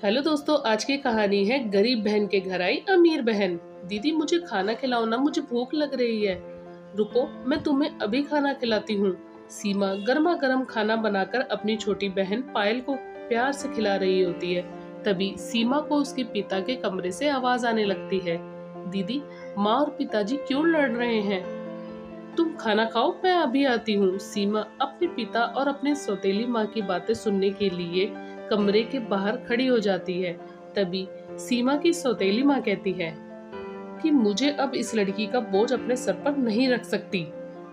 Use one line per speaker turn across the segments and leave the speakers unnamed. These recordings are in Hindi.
हेलो दोस्तों, आज की कहानी है गरीब बहन के घर आई अमीर बहन। दीदी मुझे खाना खिलाओ ना, मुझे भूख लग रही है। रुको, मैं तुम्हें अभी खाना खिलाती हूँ। सीमा गर्मा गर्म खाना बनाकर अपनी छोटी बहन पायल को प्यार से खिला रही होती है। तभी सीमा को उसके पिता के कमरे से आवाज आने लगती है। दीदी, माँ और पिताजी क्यों लड़ रहे हैं? तुम खाना खाओ, मैं अभी आती हूँ। सीमा अपने पिता और अपने सौतेली माँ की बातें सुनने के लिए कमरे के बाहर खड़ी हो जाती है। तभी सीमा की सौतेली माँ कहती है कि मुझे अब इस लड़की का बोझ अपने सर पर नहीं रख सकती।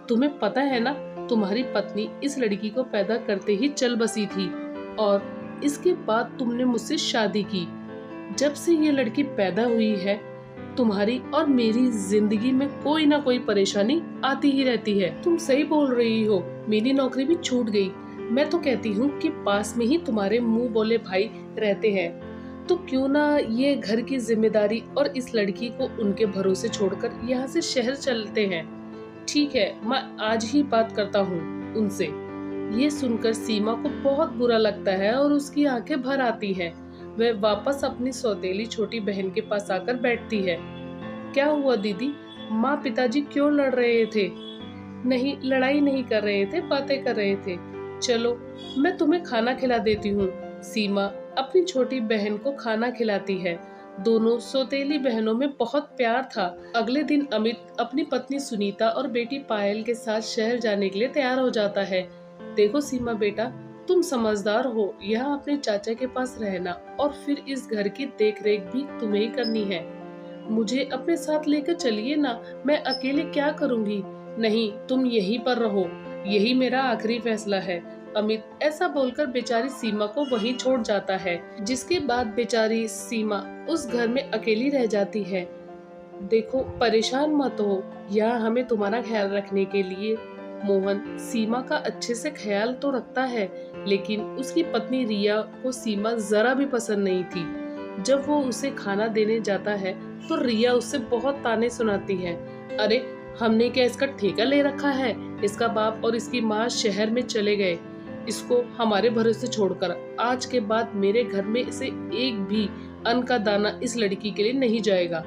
तुम्हें पता है ना, तुम्हारी पत्नी इस लड़की को पैदा करते ही चल बसी थी और इसके बाद तुमने मुझसे शादी की। जब से ये लड़की पैदा हुई है, तुम्हारी और मेरी जिंदगी में कोई ना कोई परेशानी आती ही रहती है। तुम सही बोल रही हो, मेरी नौकरी भी छूट गई। मैं तो कहती हूँ कि पास में ही तुम्हारे मुंह बोले भाई रहते हैं, तो क्यों ना ये घर की जिम्मेदारी और इस लड़की को उनके भरोसे छोड़कर यहाँ से शहर चलते हैं। ठीक है, मैं आज ही बात करता हूँ उनसे। ये सुनकर सीमा को बहुत बुरा लगता है और उसकी आंखें भर आती हैं। वह वापस अपनी सौतेली छोटी बहन के पास आकर बैठती है। क्या हुआ दीदी, माँ पिताजी क्यों लड़ रहे थे? नहीं, लड़ाई नहीं कर रहे थे, बातें कर रहे थे। चलो, मैं तुम्हें खाना खिला देती हूँ। सीमा अपनी छोटी बहन को खाना खिलाती है। दोनों सौतेली बहनों में बहुत प्यार था। अगले दिन अमित अपनी पत्नी सुनीता और बेटी पायल के साथ शहर जाने के लिए तैयार हो जाता है। देखो सीमा बेटा, तुम समझदार हो, यहाँ अपने चाचा के पास रहना और फिर इस घर की देखरेख भी तुम्हें ही करनी है। मुझे अपने साथ लेकर चलिए ना, मैं अकेले क्या करूँगी? नहीं, तुम यहीं पर रहो, यही मेरा आखिरी फैसला है। अमित ऐसा बोलकर बेचारी सीमा को वहीं छोड़ जाता है, जिसके बाद बेचारी सीमा उस घर में अकेली रह जाती है। देखो, परेशान मत हो, यहाँ हमें तुम्हारा ख्याल रखने के लिए मोहन सीमा का अच्छे से ख्याल तो रखता है, लेकिन उसकी पत्नी रिया को सीमा जरा भी पसंद नहीं थी। जब वो उसे खाना देने जाता है तो रिया उससे बहुत ताने सुनाती है। अरे, हमने क्या इसका ठेका ले रखा है? इसका बाप और इसकी माँ शहर में चले गए, इसको हमारे भरोसे छोड़कर। आज के बाद मेरे घर में से एक भी अन्न का दाना इस लड़की के लिए नहीं जाएगा।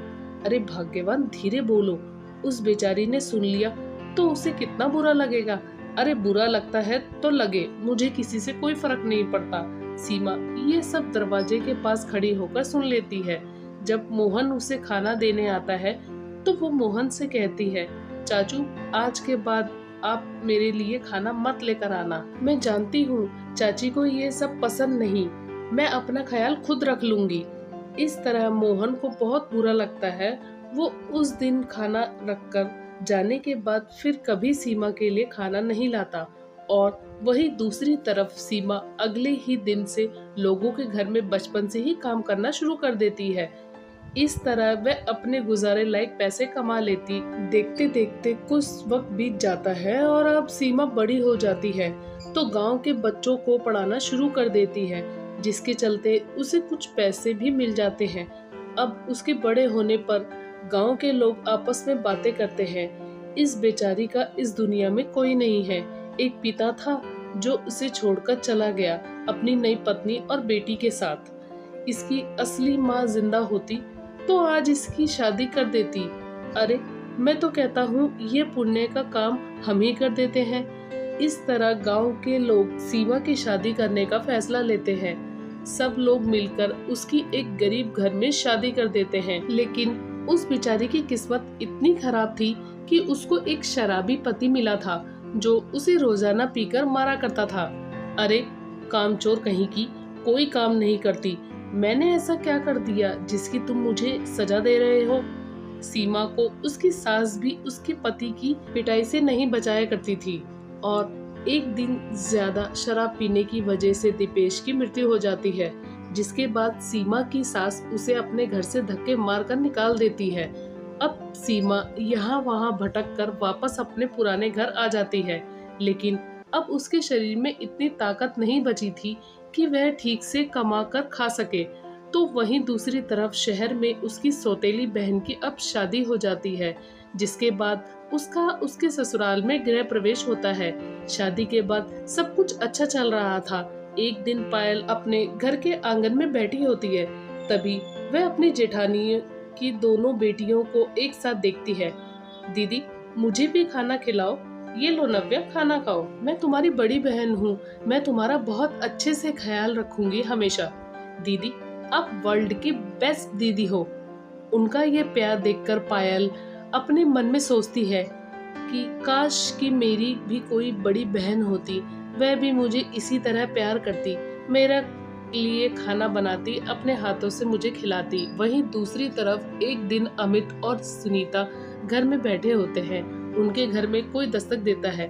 अरे भाग्यवान, धीरे बोलो, उस बेचारी ने सुन लिया तो उसे कितना बुरा लगेगा। अरे बुरा लगता है तो लगे, मुझे किसी से कोई फर्क नहीं पड़ता। सीमा ये सब दरवाजे के पास खड़ी होकर सुन लेती है। जब मोहन उसे खाना देने आता है तो वो मोहन से कहती है, चाचू, आज के बाद आप मेरे लिए खाना मत लेकर आना। मैं जानती हूँ चाची को ये सब पसंद नहीं, मैं अपना ख्याल खुद रख लूंगी। इस तरह मोहन को बहुत बुरा लगता है। वो उस दिन खाना रखकर जाने के बाद फिर कभी सीमा के लिए खाना नहीं लाता और वही दूसरी तरफ सीमा अगले ही दिन से लोगों के घर में बचपन से ही काम करना शुरू कर देती है। इस तरह वह अपने गुजारे लायक पैसे कमा लेती। देखते देखते कुछ वक्त बीत जाता है और अब सीमा बड़ी हो जाती है तो गांव के बच्चों को पढ़ाना शुरू कर देती है, जिसके चलते उसे कुछ पैसे भी मिल जाते हैं। अब उसके बड़े होने पर गांव के लोग आपस में बातें करते हैं, इस बेचारी का इस दुनिया में कोई नहीं है। एक पिता था जो उसे छोड़कर चला गया अपनी नई पत्नी और बेटी के साथ। इसकी असली माँ जिंदा होती तो आज इसकी शादी कर देती। अरे, मैं तो कहता हूँ ये पुण्य का काम हम ही कर देते हैं। इस तरह गांव के लोग सीमा की शादी करने का फैसला लेते हैं। सब लोग मिलकर उसकी एक गरीब घर में शादी कर देते हैं, लेकिन उस बेचारी की किस्मत इतनी खराब थी कि उसको एक शराबी पति मिला था जो उसे रोजाना पीकर मारा करता था। अरे कामचोर कहीं की, कोई काम नहीं करती, मैंने ऐसा क्या कर दिया जिसकी तुम मुझे सजा दे रहे हो? सीमा को उसकी सास भी उसके पति की पिटाई से नहीं बचाया करती थी और एक दिन ज्यादा शराब पीने की वजह से दीपेश की मृत्यु हो जाती है, जिसके बाद सीमा की सास उसे अपने घर से धक्के मारकर निकाल देती है। अब सीमा यहाँ वहाँ भटक कर वापस अपने पुराने घर आ जाती है, लेकिन अब उसके शरीर में इतनी ताकत नहीं बची थी कि वह ठीक से कमा कर खा सके। तो वहीं दूसरी तरफ शहर में उसकी सौतेली बहन की अब शादी हो जाती है, जिसके बाद उसका उसके ससुराल में गृह प्रवेश होता है। शादी के बाद सब कुछ अच्छा चल रहा था। एक दिन पायल अपने घर के आंगन में बैठी होती है, तभी वह अपनी जेठानी की दोनों बेटियों को एक साथ देखती है। दीदी, मुझे भी खाना खिलाओ। ये लो नव्या, खाना खाओ। मैं तुम्हारी बड़ी बहन हूँ, मैं तुम्हारा बहुत अच्छे से ख्याल रखूंगी हमेशा। दीदी, आप वर्ल्ड की बेस्ट दीदी हो। उनका ये प्यार देखकर पायल अपने मन में सोचती है कि काश कि मेरी भी कोई बड़ी बहन होती, वह भी मुझे इसी तरह प्यार करती, मेरा लिए खाना बनाती, अपने हाथों से मुझे खिलाती। वहीं दूसरी तरफ एक दिन अमित और सुनीता घर में बैठे होते हैं। उनके घर में कोई दस्तक देता है।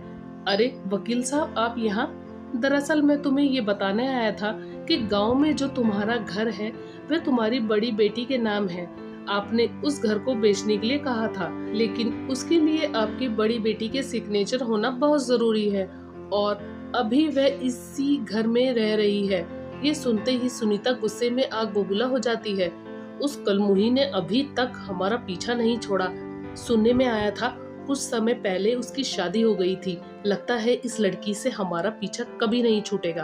अरे वकील साहब, आप यहाँ? दरअसल मैं तुम्हें ये बताने आया था कि गांव में जो तुम्हारा घर है वह तुम्हारी बड़ी बेटी के नाम है। आपने उस घर को बेचने के लिए कहा था, लेकिन उसके लिए आपकी बड़ी बेटी के सिग्नेचर होना बहुत जरूरी है और अभी वह इसी घर में रह रही है। ये सुनते ही सुनीता गुस्से में आग बबूला हो जाती है। उस कलमुही ने अभी तक हमारा पीछा नहीं छोड़ा। सुनने में आया था कुछ समय पहले उसकी शादी हो गई थी। लगता है इस लड़की से हमारा पीछा कभी नहीं छूटेगा।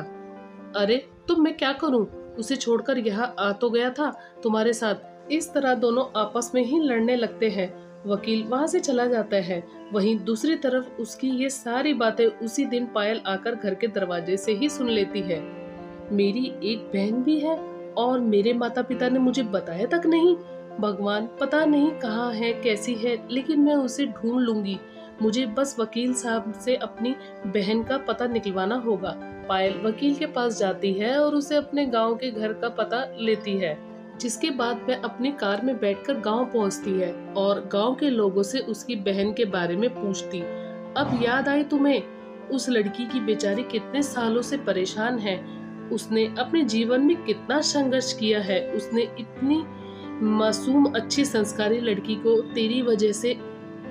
अरे तो मैं क्या करूं? उसे छोड़कर यहाँ आ तो गया था तुम्हारे साथ। इस तरह दोनों आपस में ही लड़ने लगते हैं। वकील वहां से चला जाता है। वहीं दूसरी तरफ उसकी ये सारी बातें उसी दिन पायल आकर घर के दरवाजे से ही सुन लेती है। मेरी एक बहन भी है और मेरे माता पिता ने मुझे बताया तक नहीं। भगवान, पता नहीं कहाँ है, कैसी है, लेकिन मैं उसे ढूंढ लूंगी। मुझे बस वकील साहब से अपनी बहन का पता निकलवाना होगा। पायल वकील के पास जाती है और उसे अपने गांव के घर का पता लेती है, जिसके बाद वह अपनी कार में बैठकर गांव पहुंचती है और गांव के लोगों से उसकी बहन के बारे में पूछती। अब याद आई तुम्हें? उस लड़की की बेचारी कितने सालों से परेशान है। उसने अपने जीवन में कितना संघर्ष किया है। उसने इतनी मासूम अच्छी संस्कारी लड़की को तेरी वजह से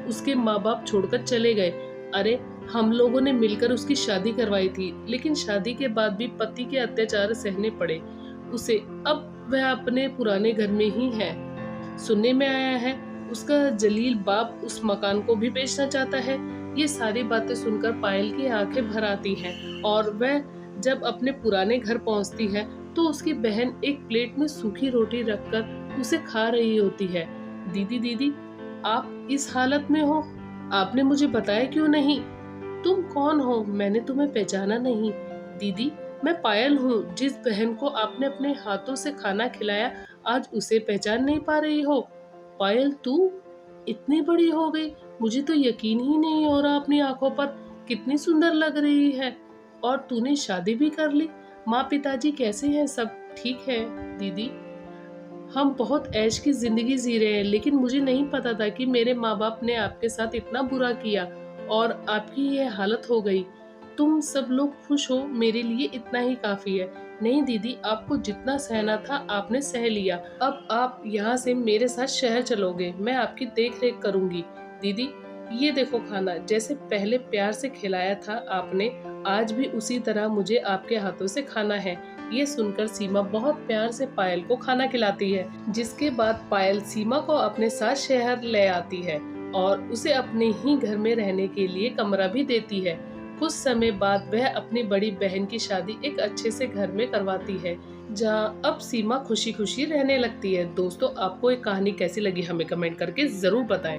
उसके माँ बाप छोड़कर चले गए। अरे हम लोगों ने मिलकर उसकी शादी करवाई थी, लेकिन शादी के बाद भी पति के अत्याचार सहने पड़े उसे। अब वह अपने पुराने घर में ही है। सुनने में आया है उसका जलील बाप उस मकान को भी बेचना चाहता है। ये सारी बातें सुनकर पायल की आंखें भर आती हैं और वह जब अपने पुराने घर पहुंचती है तो उसकी बहन एक प्लेट में सूखी रोटी रखकर उसे खा रही होती है। दीदी, दीदी, आप इस हालत में हो? आपने मुझे बताया क्यों नहीं? तुम कौन हो? मैंने तुम्हें पहचाना नहीं। दीदी, मैं पायल हूँ, जिस बहन को आपने अपने हाथों से खाना खिलाया, आज उसे पहचान नहीं पा रही हो? पायल, तू इतनी बड़ी हो गई, मुझे तो यकीन ही नहीं हो रहा अपनी आंखों पर। कितनी सुंदर लग रही है और तूने शादी भी कर ली। माँ पिताजी कैसे हैं? सब ठीक है दीदी। हम बहुत ऐश की जिंदगी जी रहे हैं, लेकिन मुझे नहीं पता था कि मेरे माँ बाप ने आपके साथ इतना बुरा किया और आपकी ये हालत हो गई। तुम सब लोग खुश हो, मेरे लिए इतना ही काफी है। नहीं दीदी, आपको जितना सहना था आपने सह लिया। अब आप यहाँ से मेरे साथ शहर चलोगे, मैं आपकी देख रेख करूंगी। दीदी, ये देखो खाना, जैसे पहले प्यार से खिलाया था आपने, आज भी उसी तरह मुझे आपके हाथों से खाना है। ये सुनकर सीमा बहुत प्यार से पायल को खाना खिलाती है, जिसके बाद पायल सीमा को अपने साथ शहर ले आती है और उसे अपने ही घर में रहने के लिए कमरा भी देती है। कुछ समय बाद वह अपनी बड़ी बहन की शादी एक अच्छे से घर में करवाती है, जहाँ अब सीमा खुशी खुशी रहने लगती है। दोस्तों, आपको ये कहानी कैसी लगी हमें कमेंट करके जरूर बताएं।